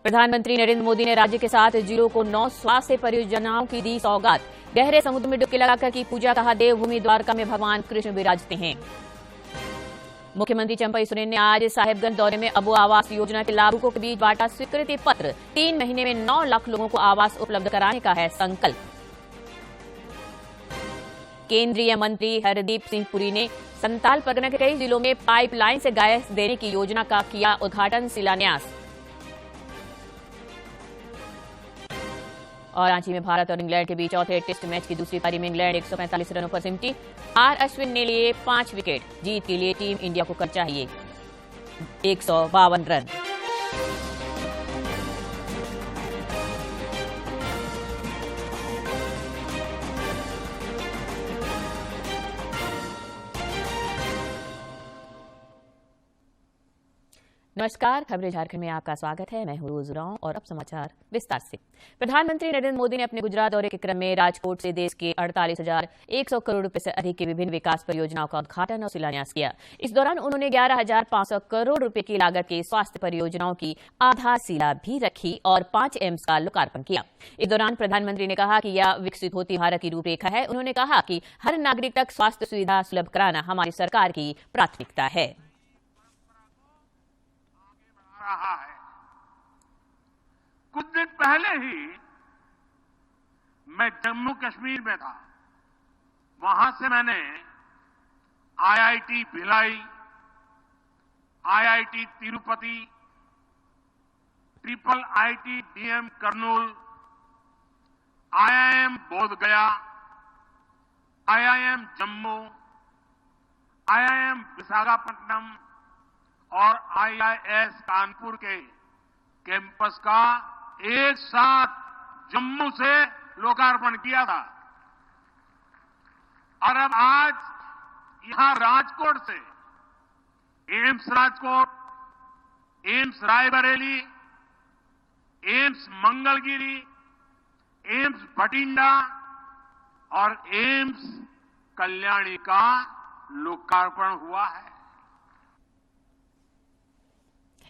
प्रधानमंत्री नरेंद्र मोदी ने राज्य के 7 जिलों को 9 स्वास्थ्य परियोजनाओं की दी सौगात। गहरे समुद्र में डुबकी लगाकर की पूजा, कहा देवभूमि द्वारका में भगवान कृष्ण विराजते हैं। मुख्यमंत्री चंपई सोरेन ने आज साहेबगंज दौरे में अबू आवास योजना के लाभुकों के बीच बांटा स्वीकृति पत्र। 3 महीने में 9 लाख लोगों को आवास उपलब्ध कराने का है संकल्प। केंद्रीय मंत्री हरदीप सिंह पुरी ने संताल परगना के कई जिलों में पाइपलाइन से गैस देने की योजना का किया उद्घाटन शिलान्यास। और रांची में भारत और इंग्लैंड के बीच चौथे टेस्ट मैच की दूसरी पारी में इंग्लैंड 145 रनों पर सिमटी। आर अश्विन ने लिए 5 विकेट। जीत के लिए टीम इंडिया को कर चाहिए 152 रन। नमस्कार, खबरें झारखंड में आपका स्वागत है। मैं हूं रोज राव और अब समाचार विस्तार से। प्रधानमंत्री नरेंद्र मोदी ने अपने गुजरात दौरे के क्रम में राजकोट से देश के 48,100 करोड़ रुपए से अधिक की विभिन्न विकास परियोजनाओं का उद्घाटन और शिलान्यास किया। इस दौरान उन्होंने 11,500 करोड़ रुपए की लागत की स्वास्थ्य परियोजनाओं की आधारशिला भी रखी और 5 एम्स का लोकार्पण किया। इस दौरान प्रधानमंत्री ने कहा कि यह विकसित होती भारत की रूपरेखा है। उन्होंने कहा कि हर नागरिक तक स्वास्थ्य सुविधा सुलभ कराना हमारी सरकार की प्राथमिकता है। रहा है। कुछ दिन पहले ही मैं जम्मू कश्मीर में था। वहां से मैंने IIT Bhilai, IIT Tirupati, triple IT DM Kurnool, IIM Bodhgaya, IIM Jammu, IIM Visakhapatnam और आईआईएस कानपुर के कैंपस का एक साथ जम्मू से लोकार्पण किया था। और अब आज यहां राजकोट से AIIMS Rajkot, AIIMS Raebareli, AIIMS Mangalagiri, AIIMS Bathinda और एम्स कल्याणी का लोकार्पण हुआ है।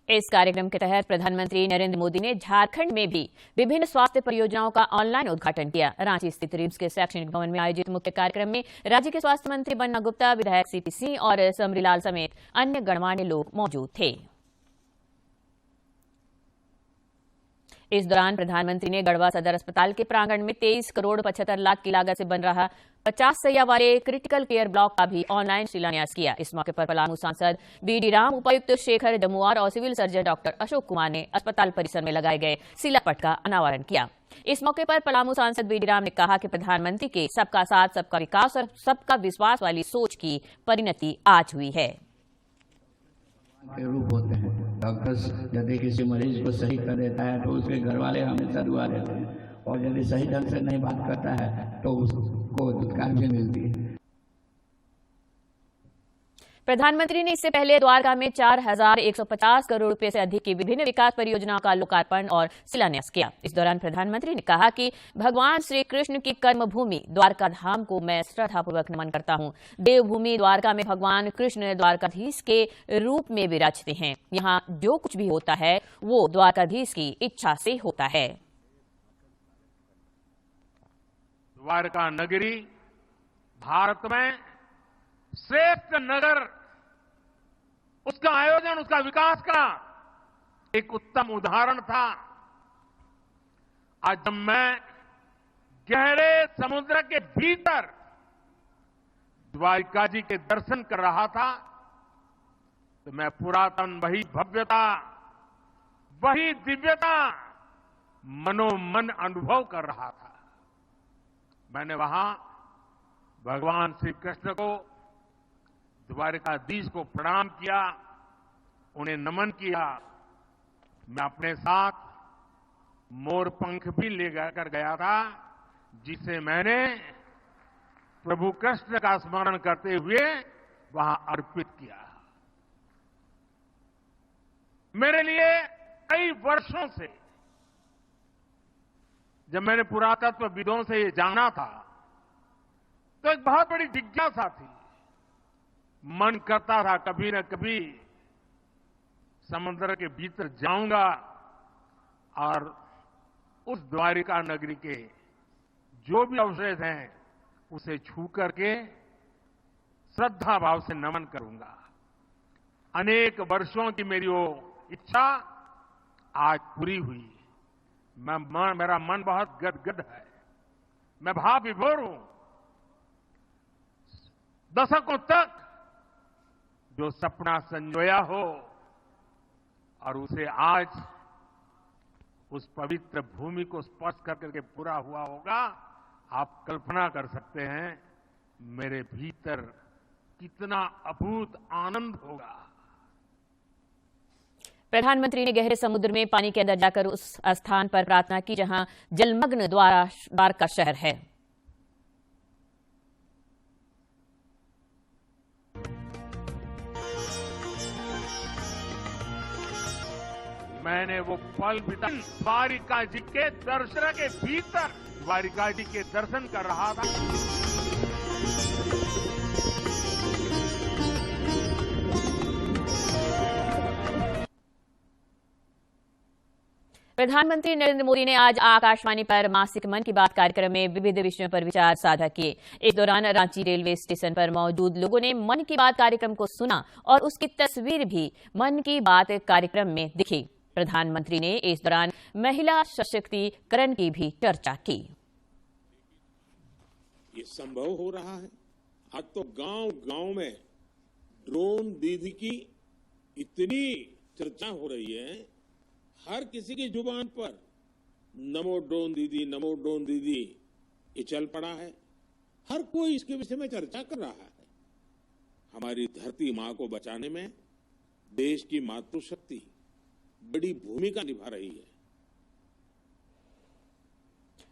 इस कार्यक्रम के तहत प्रधानमंत्री नरेंद्र मोदी ने झारखंड में भी विभिन्न स्वास्थ्य परियोजनाओं का ऑनलाइन उद्घाटन किया। रांची स्थित रिम्स के शैक्षणिक भवन में आयोजित मुख्य कार्यक्रम में राज्य के स्वास्थ्य मंत्री बन्ना गुप्ता, विधायक सीपी सिंह और समरीलाल समेत अन्य गणमान्य लोग मौजूद थे। इस दौरान प्रधानमंत्री ने गढ़वा सदर अस्पताल के प्रांगण में 23 करोड़ 75 लाख की लागत से बन रहा 50 सैया वाले क्रिटिकल केयर ब्लॉक का भी ऑनलाइन शिलान्यास किया। इस मौके पर पलामू सांसद बीडी राम, उपायुक्त शेखर जमुआर और civil surgeon doctor Ashok Kumar ने अस्पताल परिसर में लगाए गए शिलापट का अनावरण किया। इस मौके पर पलामू सांसद बीडी राम ने कहा कि प्रधानमंत्री के सबका साथ, सबका विकास और सबका विश्वास वाली सोच की परिणति आज हुई है। रूप होते हैं। डॉक्टर्स यदि किसी मरीज को सही कर देता है तो उसके घर वाले हमेशा दुआ देते हैं, और यदि सही ढंग से नहीं बात करता है तो उसको दुत्कार भी मिलती है। प्रधानमंत्री ने इससे पहले द्वारका में 4,150 करोड़ रुपए से अधिक की विभिन्न विकास परियोजनाओं का लोकार्पण और शिलान्यास किया। इस दौरान प्रधानमंत्री ने कहा कि भगवान श्री कृष्ण की कर्मभूमि द्वारका धाम को मैं श्रद्धापूर्वक नमन करता हूं। देवभूमि द्वारका में भगवान कृष्ण द्वारकाधीश के रूप में विराजते हैं। यहाँ जो कुछ भी होता है वो द्वारकाधीश की इच्छा से होता है। द्वारका नगरी भारत में श्रेष्ठ नगर, उसका आयोजन, उसका विकास का एक उत्तम उदाहरण था। आज जब मैं गहरे समुद्र के भीतर द्वारिका जी के दर्शन कर रहा था तो मैं पुरातन वही भव्यता, वही दिव्यता मनोमन अनुभव कर रहा था। मैंने वहां भगवान श्री कृष्ण को, द्वारकाधीश को प्रणाम किया, उन्हें नमन किया। मैं अपने साथ मोर पंख भी लेकर गया था, जिसे मैंने प्रभु कृष्ण का स्मरण करते हुए वहां अर्पित किया। मेरे लिए कई वर्षों से, जब मैंने पुरातत्वविदों से ये जाना था तो एक बहुत बड़ी जिज्ञासा थी। मन करता था कभी न कभी समुद्र के भीतर जाऊंगा और उस द्वारिका नगरी के जो भी अवशेष हैं उसे छू करके श्रद्धा भाव से नमन करूंगा। अनेक वर्षों की मेरी वो इच्छा आज पूरी हुई। मेरा मन बहुत गदगद है, मैं भाव विभोर हूं। दशकों तक जो सपना संजोया हो और उसे आज उस पवित्र भूमि को स्पर्श करके पूरा हुआ होगा, आप कल्पना कर सकते हैं मेरे भीतर कितना अभूत आनंद होगा। प्रधानमंत्री ने गहरे समुद्र में पानी के अंदर जाकर उस स्थान पर प्रार्थना की जहां जलमग्न द्वारका शहर है। मैंने वो पल बिताए द्वारिका जी के दर्शन के भीतर, द्वारिका जी के दर्शन कर रहा था। प्रधानमंत्री नरेंद्र मोदी ने आज आकाशवाणी पर मासिक मन की बात कार्यक्रम में विविध विषयों पर विचार साझा किए। इस दौरान रांची रेलवे स्टेशन पर मौजूद लोगों ने मन की बात कार्यक्रम को सुना और उसकी तस्वीर भी मन की बात कार्यक्रम में दिखी। प्रधानमंत्री ने इस दौरान महिला सशक्तिकरण की भी चर्चा की। ये संभव हो रहा है। आज तो गांव-गांव में ड्रोन दीदी की इतनी चर्चा हो रही है, हर किसी की जुबान पर नमो ड्रोन दीदी, नमो ड्रोन दीदी ये चल पड़ा है। हर कोई इसके विषय में चर्चा कर रहा है। हमारी धरती मां को बचाने में देश की मातृशक्ति बड़ी भूमिका निभा रही है।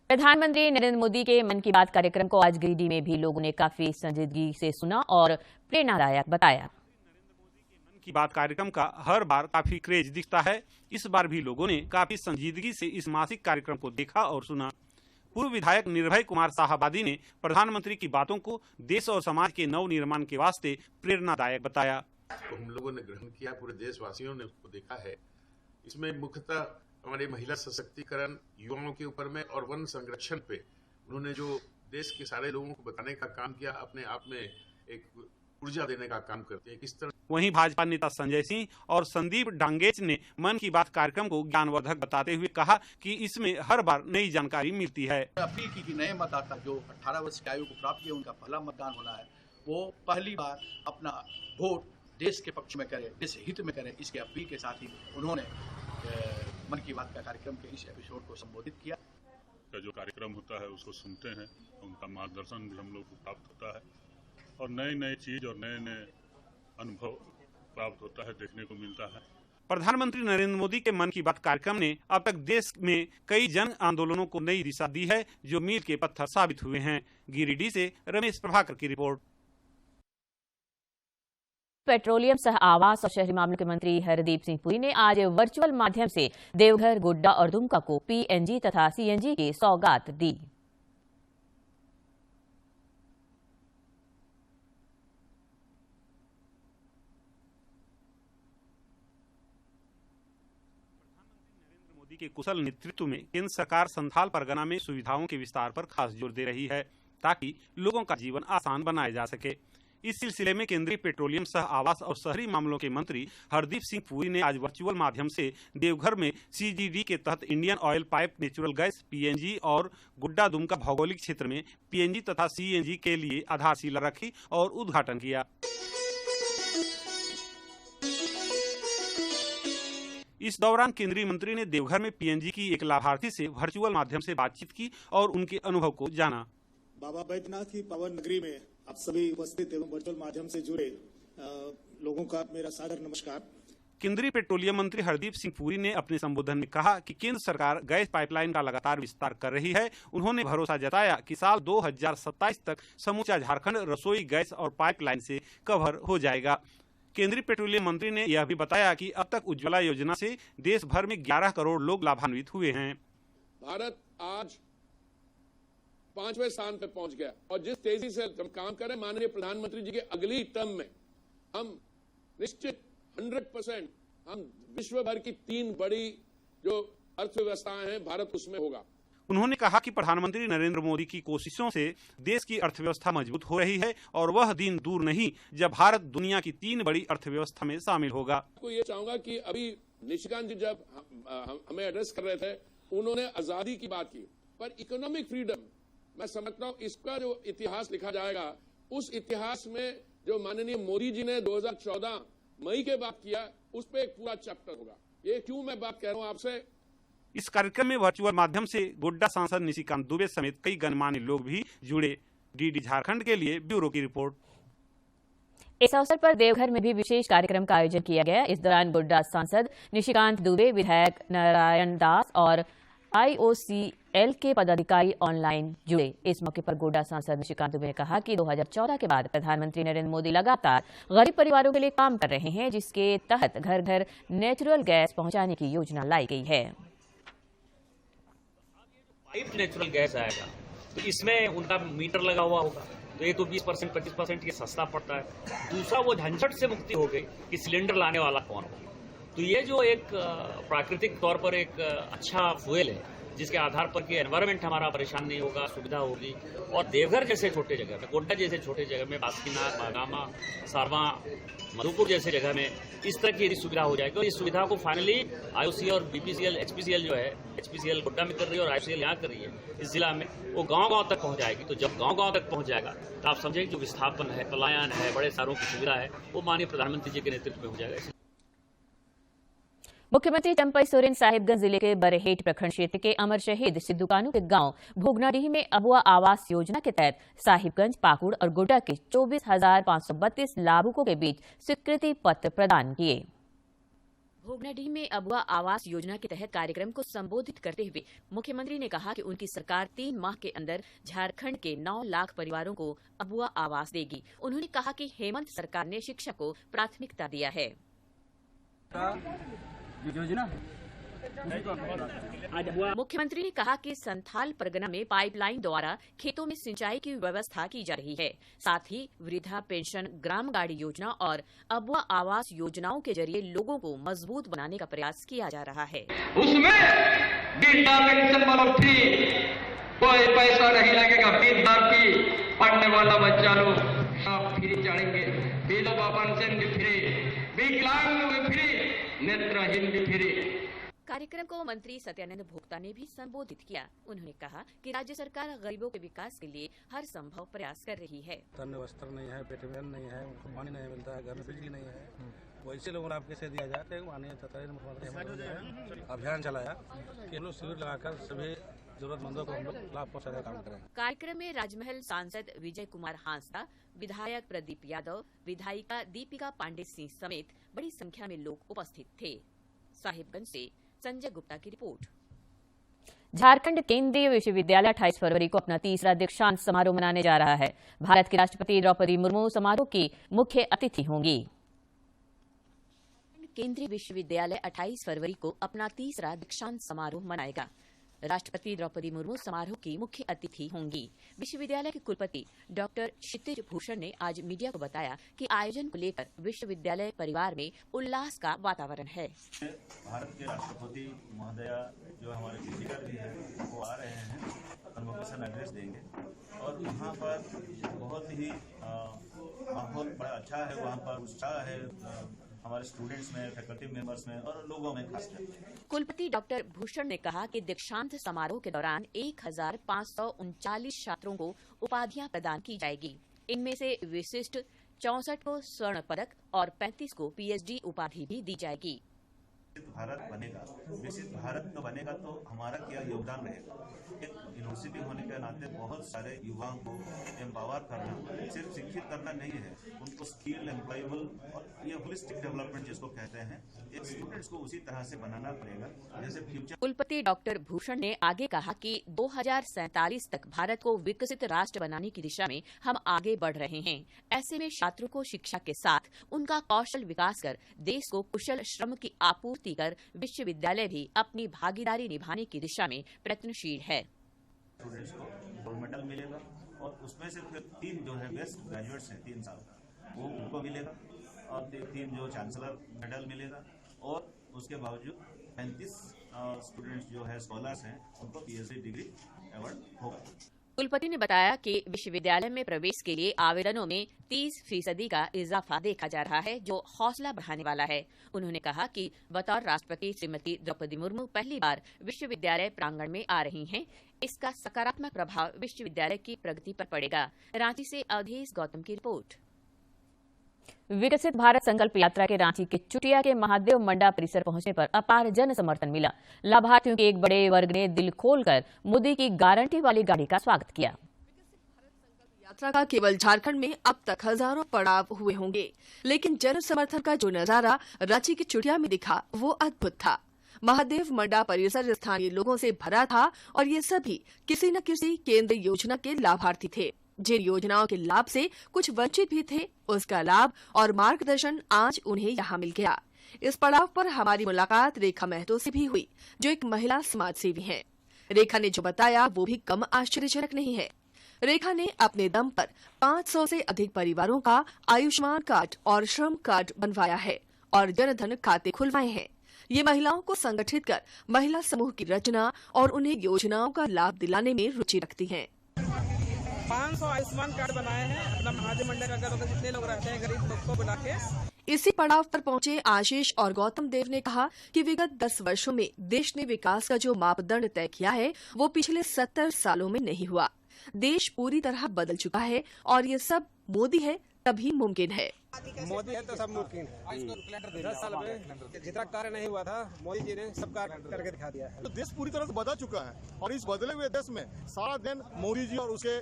प्रधानमंत्री नरेंद्र मोदी के मन की बात कार्यक्रम को आज गिरिडीह में भी लोगों ने काफी संजीदगी से सुना और प्रेरणादायक बताया। मन की बात कार्यक्रम का हर बार काफी क्रेज दिखता है। इस बार भी लोगों ने काफी संजीदगी से इस मासिक कार्यक्रम को देखा और सुना। पूर्व विधायक निर्भय कुमार साहबादी ने प्रधानमंत्री की बातों को देश और समाज के नव निर्माण के वास्ते प्रेरणादायक बताया। तो हम लोगों ने ग्रहण किया, पूरे देशवासियों ने उसको देखा है। इसमें मुख्यतः हमारे महिला सशक्तिकरण, युवाओं के ऊपर में और वन संरक्षण पे उन्होंने जो देश के सारे लोगों को बताने का काम किया, अपने आप में एक ऊर्जा देने का काम करते हैं। किस तरह वहीं भाजपा नेता संजय सिंह और संदीप डांगेच ने मन की बात कार्यक्रम को ज्ञानवर्धक बताते हुए कहा कि इसमें हर बार नई जानकारी मिलती है। अपील की कि नए मतदाता जो 18 वर्ष की आयु को प्राप्त किया, उनका पहला मतदान होना है, वो पहली बार अपना वोट देश के पक्ष में करे, देश हित में करे। इसके अपील के साथ ही उन्होंने मन की बात का कार्यक्रम के इस एपिसोड को संबोधित किया। का जो कार्यक्रम होता है उसको सुनते हैं, उनका मार्गदर्शन भी हम लोग को प्राप्त होता है और नए नए चीज और नए नए अनुभव प्राप्त होता है, देखने को मिलता है। प्रधानमंत्री नरेंद्र मोदी के मन की बात कार्यक्रम ने अब तक देश में कई जन आंदोलनों को नई दिशा दी है, जो मील के पत्थर साबित हुए हैं। गिरिडीह से रमेश प्रभाकर की रिपोर्ट। पेट्रोलियम सह आवास और शहरी मामलों के मंत्री हरदीप सिंह पुरी ने आज वर्चुअल माध्यम से देवघर, गोड्डा और दुमका को पीएनजी तथा सीएनजी की सौगात दी। मोदी के कुशल नेतृत्व में केंद्र सरकार संथाल परगना में सुविधाओं के विस्तार पर खास जोर दे रही है, ताकि लोगों का जीवन आसान बनाया जा सके। इस सिलसिले में केंद्रीय पेट्रोलियम सह आवास और शहरी मामलों के मंत्री हरदीप सिंह पुरी ने आज वर्चुअल माध्यम से देवघर में सीजीडी के तहत Indian oil pipe natural gas PNG और गुड्डा दुमका भौगोलिक क्षेत्र में पीएनजी तथा सीएनजी के लिए आधारशिला रखी और उद्घाटन किया। इस दौरान केंद्रीय मंत्री ने देवघर में पीएनजी की एक लाभार्थी से वर्चुअल माध्यम से बातचीत की और उनके अनुभव को जाना। बाबा बैद्यनाथ की पावन नगरी में आप सभी उपस्थित एवं वर्चुअल माध्यम से जुड़े लोगों का मेरा सादर नमस्कार। केंद्रीय पेट्रोलियम मंत्री हरदीप सिंह पुरी ने अपने संबोधन में कहा कि केंद्र सरकार गैस पाइपलाइन का लगातार विस्तार कर रही है। उन्होंने भरोसा जताया कि साल 2027 तक समूचा झारखंड रसोई गैस और पाइपलाइन से कवर हो जाएगा। केंद्रीय पेट्रोलियम मंत्री ने यह भी बताया कि अब तक उज्ज्वला योजना से देश भर में 11 करोड़ लोग लाभान्वित हुए हैं। भारत आज 5वें स्थान पर पहुंच गया और जिस तेजी से हम काम कर रहे हैं, माननीय प्रधानमंत्री जी के अगली टर्म में हम निश्चित 100% हम विश्व भर की 3 बड़ी जो अर्थव्यवस्थाएं हैं, भारत उसमें होगा। उन्होंने कहा कि प्रधानमंत्री नरेंद्र मोदी की कोशिशों से देश की अर्थव्यवस्था मजबूत हो रही है और वह दिन दूर नहीं जब भारत दुनिया की 3 बड़ी अर्थव्यवस्था में शामिल होगा। तो ये चाहूंगा कि अभी निशिकांत जी जब हमें एड्रेस कर रहे थे, उन्होंने आजादी की बात की, पर इकोनॉमिक फ्रीडम मैं समझता हूं इसका जो इतिहास लिखा जाएगा, उस इतिहास में जो माननीय मोदी जी ने 2014 मई के बाद किया, उस पर एक पूरा चैप्टर होगा। ये क्यों मैं बात कह रहा हूं आपसे। इस कार्यक्रम में वर्चुअल माध्यम से गोड्डा सांसद निशिकांत दुबे समेत कई गणमान्य लोग भी जुड़े। डीडी झारखंड के लिए ब्यूरो की रिपोर्ट। इस अवसर पर देवघर में भी विशेष कार्यक्रम का आयोजन किया गया। इस दौरान गोड्डा सांसद निशिकांत दुबे, विधायक नारायण दास और IOCL के पदाधिकारी ऑनलाइन जुड़े। इस मौके पर गोड्डा सांसद निशिकांत दुबे ने कहा कि 2014 के बाद प्रधानमंत्री नरेंद्र मोदी लगातार गरीब परिवारों के लिए काम कर रहे हैं, जिसके तहत घर घर नेचुरल गैस पहुंचाने की योजना लाई गई है। पाइप नेचुरल गैस आएगा तो इसमें उनका मीटर लगा हुआ होगा, तो ये तो 20% 25% ये सस्ता पड़ता है। दूसरा, वो झंझट से मुक्ति हो गई कि सिलेंडर लाने वाला कौन हो। तो ये जो एक प्राकृतिक तौर पर एक अच्छा फ्यूल है, जिसके आधार पर कि एनवायरनमेंट हमारा परेशान नहीं होगा, सुविधा होगी। और देवघर जैसे छोटे जगह में, गोड्डा जैसे छोटे जगह में, बासुकीनाथ, बागामा, सारवा, मधुपुर जैसे जगह में इस तरह की सुविधा हो जाएगी। और इस सुविधा को फाइनली IOC और BPCL, HPCL जो है, HPCL गोड्डा में कर रही है और IOCL यहाँ कर रही है इस जिला में, वो गांव-गांव तक पहुँच जाएगी। तो जब गांव-गांव तक पहुँच जाएगा तो आप समझेंगे जो विस्थापन है, पलायन है, बड़े शहरों की सुविधा है, वो माननीय प्रधानमंत्री जी के नेतृत्व में हो जाएगा। मुख्यमंत्री चंपई सोरेन साहिबगंज जिले के बरहेट प्रखंड क्षेत्र के अमर शहीद सिद्धू कानू के गांव भोगनाडीह में अबुआ आवास योजना के तहत साहिबगंज, पाकुड़ और गोड्डा के 24,532 लाभुकों के बीच स्वीकृति पत्र प्रदान किए। भोगनाडीह में अबुआ आवास योजना के तहत कार्यक्रम को संबोधित करते हुए मुख्यमंत्री ने कहा कि उनकी सरकार 3 माह के अंदर झारखंड के 9 लाख परिवारों को अबुआ आवास देगी। उन्होंने कहा कि हेमंत सरकार ने शिक्षा को प्राथमिकता दिया है। मुख्यमंत्री ने कहा कि संथाल परगना में पाइपलाइन द्वारा खेतों में सिंचाई की व्यवस्था की जा रही है। साथ ही वृद्धा पेंशन, ग्राम गाड़ी योजना और अबुआ आवास योजनाओं के जरिए लोगों को मजबूत बनाने का प्रयास किया जा रहा है। उसमें वृद्धा पेंशन वाला फ्री, कोई पैसा नहीं लगेगा। विद्यार्थी, पढ़ने वाला बच्चा लोग सब फ्री चढ़ेंगे। विधवा पेंशन भी फ्री, विकलांग भी फ्री, नेत्रहीन भी फ्री। कार्यक्रम को मंत्री सत्यानंद भोक्ता ने भी संबोधित किया। उन्होंने कहा कि राज्य सरकार गरीबों के विकास के लिए हर संभव प्रयास कर रही है। तन वस्त्र नहीं है, पेट में नहीं है, उनको पानी नहीं मिलता है, घर में बिजली नहीं है, वैसे लोगों को लाभ कैसे दिया जाए। माननीय मुख्यमंत्री अभियान चलाया कि हम लोग शिविर लगाकर सभी जरूरतमंदों को हम लोग लाभ पहुँचाने का काम करें। कार्यक्रम में राजमहल सांसद विजय कुमार हांसदा, विधायक प्रदीप यादव, विधायिका दीपिका पांडे सिंह समेत बड़ी संख्या में लोग उपस्थित थे। साहिबगंज से संजय गुप्ता की रिपोर्ट। झारखंड केंद्रीय विश्वविद्यालय 28 फरवरी को अपना 3रा दीक्षांत समारोह मनाने जा रहा है। भारत की राष्ट्रपति द्रौपदी मुर्मू समारोह की मुख्य अतिथि होंगी। केंद्रीय विश्वविद्यालय 28 फरवरी को अपना 3रा दीक्षांत समारोह मनाएगा। राष्ट्रपति द्रौपदी मुर्मू समारोह की मुख्य अतिथि होंगी। विश्वविद्यालय के कुलपति डॉक्टर क्षितिज भूषण ने आज मीडिया को बताया कि आयोजन को लेकर विश्वविद्यालय परिवार में उल्लास का वातावरण है। भारत के राष्ट्रपति महोदया जो हमारे स्पीकर भी है वो आ रहे हैं, कन्वोकेशन एड्रेस देंगे और वहाँ पर बहुत ही माहौल बड़ा अच्छा है। वहाँ पर उत्साह है हमारे स्टूडेंट्स में, फैकल्टी मेंबर्स में और लोगों में खासकर। कुलपति डॉक्टर भूषण ने कहा कि दीक्षांत समारोह के दौरान 1,539 छात्रों को उपाधियां प्रदान की जाएगी। इनमें से विशिष्ट 64 को स्वर्ण पदक और 35 को PhD उपाधि भी दी जाएगी। भारत बनेगा, विकसित भारत तो बनेगा तो हमारा क्या योगदान रहेगा। एक यूनिवर्सिटी होने के नाते बहुत सारे युवाओं को एम्पावर करना, सिर्फ शिक्षित करना नहीं है, उनको स्किल, एम्प्लॉयबल और ये होलिस्टिक डेवलपमेंट जिसको कहते हैं, एक स्टूडेंट्स को उसी तरह से बनाना पड़ेगा जैसे फ्यूचर। कुलपति डॉक्टर भूषण ने आगे कहा कि 2047 तक भारत को विकसित राष्ट्र बनाने की दिशा में हम आगे बढ़ रहे हैं। ऐसे में छात्रों को शिक्षा के साथ उनका कौशल विकास कर देश को कुशल श्रम की आपूर्ति कर विश्वविद्यालय भी अपनी भागीदारी निभाने की दिशा में प्रयत्नशील है। स्टूडेंट्स को गोल्ड मेडल मिलेगा और उसमें से फिर 3 जो है बेस्ट ग्रेजुएट्स हैं 3 साल वो उनको मिलेगा और 3 जो चांसलर मेडल मिलेगा और उसके बावजूद 35 स्टूडेंट्स जो है स्कॉलर्स हैं उनको PhD डिग्री अवार्ड होगा। कुलपति ने बताया कि विश्वविद्यालय में प्रवेश के लिए आवेदनों में 30% का इजाफा देखा जा रहा है, जो हौसला बढ़ाने वाला है। उन्होंने कहा कि बतौर राष्ट्रपति श्रीमती द्रौपदी मुर्मू पहली बार विश्वविद्यालय प्रांगण में आ रही हैं। इसका सकारात्मक प्रभाव विश्वविद्यालय की प्रगति पर पड़ेगा। रांची से अवधेश गौतम की रिपोर्ट। विकसित भारत संकल्प यात्रा के रांची के चुटिया के महादेव मंडा परिसर पहुंचने पर अपार जन समर्थन मिला। लाभार्थियों के एक बड़े वर्ग ने दिल खोलकर मोदी की गारंटी वाली गाड़ी का स्वागत किया। यात्रा का केवल झारखंड में अब तक हजारों पड़ाव हुए होंगे, लेकिन जन समर्थन का जो नजारा रांची के चुटिया में दिखा वो अद्भुत था। महादेव मंडा परिसर स्थानीय लोगों से भरा था और ये सभी किसी न किसी केंद्र योजना के लाभार्थी थे। जिन योजनाओं के लाभ से कुछ वंचित भी थे, उसका लाभ और मार्गदर्शन आज उन्हें यहाँ मिल गया। इस पड़ाव पर हमारी मुलाकात रेखा महतो से भी हुई, जो एक महिला समाज सेवी हैं। रेखा ने जो बताया वो भी कम आश्चर्यजनक नहीं है। रेखा ने अपने दम पर 500 से अधिक परिवारों का आयुष्मान कार्ड और श्रम कार्ड बनवाया है और जनधन खाते खुलवाए हैं। ये महिलाओं को संगठित कर महिला समूह की रचना और उन्हें योजनाओं का लाभ दिलाने में रुचि रखती हैं। 500 आयुष्मान कार्ड बनाए हैं अपना महादेव मंडल का, जितने लोग रहते हैं गरीब लोग को बुला के। इसी पड़ाव पर पहुंचे आशीष और गौतम देव ने कहा कि विगत 10 वर्षों में देश ने विकास का जो मापदंड तय किया है वो पिछले 70 सालों में नहीं हुआ। देश पूरी तरह बदल चुका है और ये सब मोदी है तभी मुमकिन है। मोदी है तो सब मुमकिन है। 10 साल में जितना कार्य नहीं हुआ था मोदी जी ने सब कार्य करके दिखा दिया है। तो देश पूरी तरह से बदल चुका है और इस बदले हुए देश में सारा दिन मोदी जी और उसके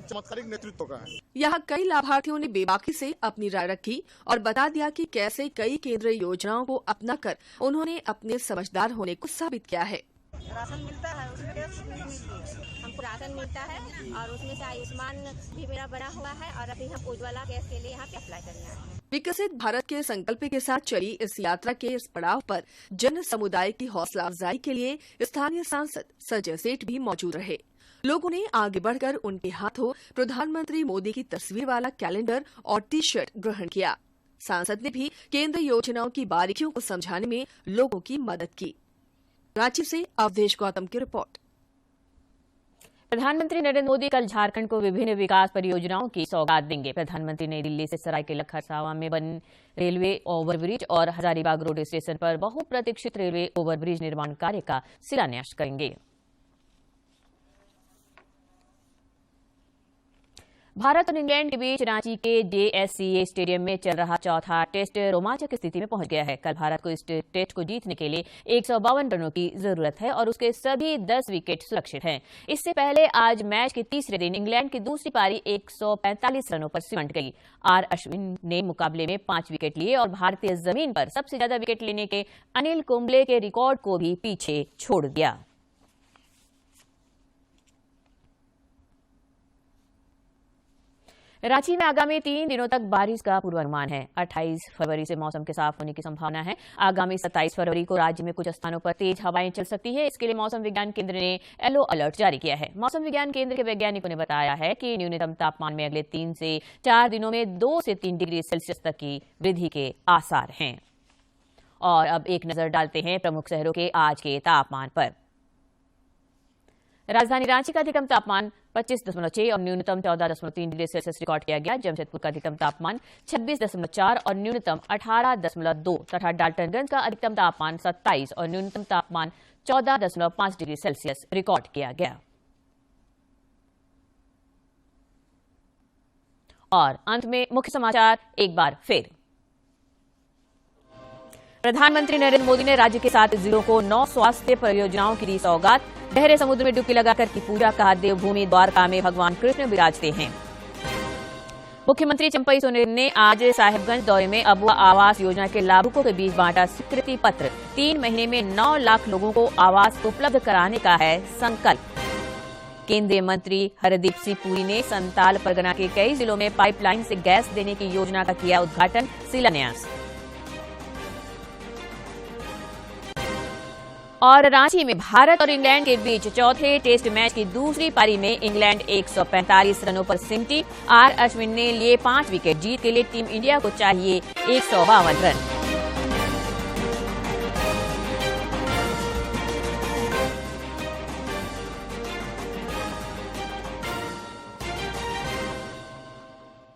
चमत्कारिक नेतृत्व का है। यहाँ कई लाभार्थियों ने बेबाकी से अपनी राय रखी और बता दिया कि कैसे कई केंद्रीय योजनाओं को अपनाकर उन्होंने अपने समझदार होने को साबित किया है। राशन मिलता है, उसमें हमको राशन मिलता है और उसमें से आयुष्मान भी मेरा बना हुआ है और अभी हम उज्ज्वला गैस के लिए यहाँ पे अप्लाई करना है। विकसित भारत के संकल्प के साथ चली इस यात्रा के इस पड़ाव पर जन समुदाय की हौसला अफजाई के लिए स्थानीय सांसद संजय सेठ भी मौजूद रहे। लोगों ने आगे बढ़कर उनके हाथों प्रधानमंत्री मोदी की तस्वीर वाला कैलेंडर और टी-शर्ट ग्रहण किया। सांसद ने भी केंद्र योजनाओं की बारीकियों को समझाने में लोगों की मदद की। रांची से अवधेश गौतम की रिपोर्ट। प्रधानमंत्री नरेंद्र मोदी कल झारखंड को विभिन्न विकास परियोजनाओं की सौगात देंगे। प्रधानमंत्री नई दिल्ली से सरायकेला खरसावां में बने रेलवे ओवरब्रिज और हजारीबाग रोड स्टेशन पर बहुप्रतीक्षित रेलवे ओवरब्रिज निर्माण कार्य का शिलान्यास करेंगे। भारत और इंग्लैंड के बीच रांची के JSCA स्टेडियम में चल रहा चौथा टेस्ट रोमांचक स्थिति में पहुंच गया है। कल भारत को इस टेस्ट को जीतने के लिए 152 रनों की जरूरत है और उसके सभी 10 विकेट सुरक्षित हैं। इससे पहले आज मैच के तीसरे दिन इंग्लैंड की दूसरी पारी 145 रनों पर सिमट गई। अश्विन ने मुकाबले में 5 विकेट लिए और भारतीय जमीन पर सबसे ज्यादा विकेट लेने के अनिल कुंबले के रिकॉर्ड को भी पीछे छोड़ दिया। रांची में आगामी 3 दिनों तक बारिश का पूर्वानुमान है। 28 फरवरी से मौसम के साफ होने की संभावना है। आगामी 27 फरवरी को राज्य में कुछ स्थानों पर तेज हवाएं चल सकती है। इसके लिए मौसम विज्ञान केंद्र ने येलो अलर्ट जारी किया है। मौसम विज्ञान केंद्र के वैज्ञानिकों ने बताया है कि न्यूनतम तापमान में अगले 3 से 4 दिनों में 2 से 3 डिग्री सेल्सियस तक की वृद्धि के आसार हैं। और अब एक नजर डालते हैं प्रमुख शहरों के आज के तापमान पर। राजधानी रांची का अधिकतम तापमान 25.6 और न्यूनतम 14.3 डिग्री सेल्सियस रिकॉर्ड किया गया। जमशेदपुर का अधिकतम तापमान 26.4 और न्यूनतम 18.2 तथा डाल्टनगंज का अधिकतम तापमान 27 और न्यूनतम तापमान 14.5 डिग्री सेल्सियस रिकॉर्ड किया गया। और अंत में मुख्य समाचार एक बार फिर। प्रधानमंत्री नरेंद्र मोदी ने राज्य के 7 जिलों को 9 स्वास्थ्य परियोजनाओं की दी सौगात। गहरे समुद्र में डुबकी लगाकर की पूजा। कहा देवभूमि द्वारका में भगवान कृष्ण विराजते हैं। मुख्यमंत्री चंपई सोरेन ने आज साहिबगंज दौरे में अबुआ आवास योजना के लाभुकों के बीच बांटा स्वीकृति पत्र। 3 महीने में 9 लाख लोगों को आवास उपलब्ध कराने का है संकल्प। केंद्रीय मंत्री हरदीप सिंह पुरी ने संताल परगना के कई जिलों में पाइपलाइन से गैस देने की योजना का किया उद्घाटन शिलान्यास। और रांची में भारत और इंग्लैंड के बीच चौथे टेस्ट मैच की दूसरी पारी में इंग्लैंड 145 रनों पर सिमटी। अश्विन ने लिए 5 विकेट। जीत के लिए टीम इंडिया को चाहिए 152 रन।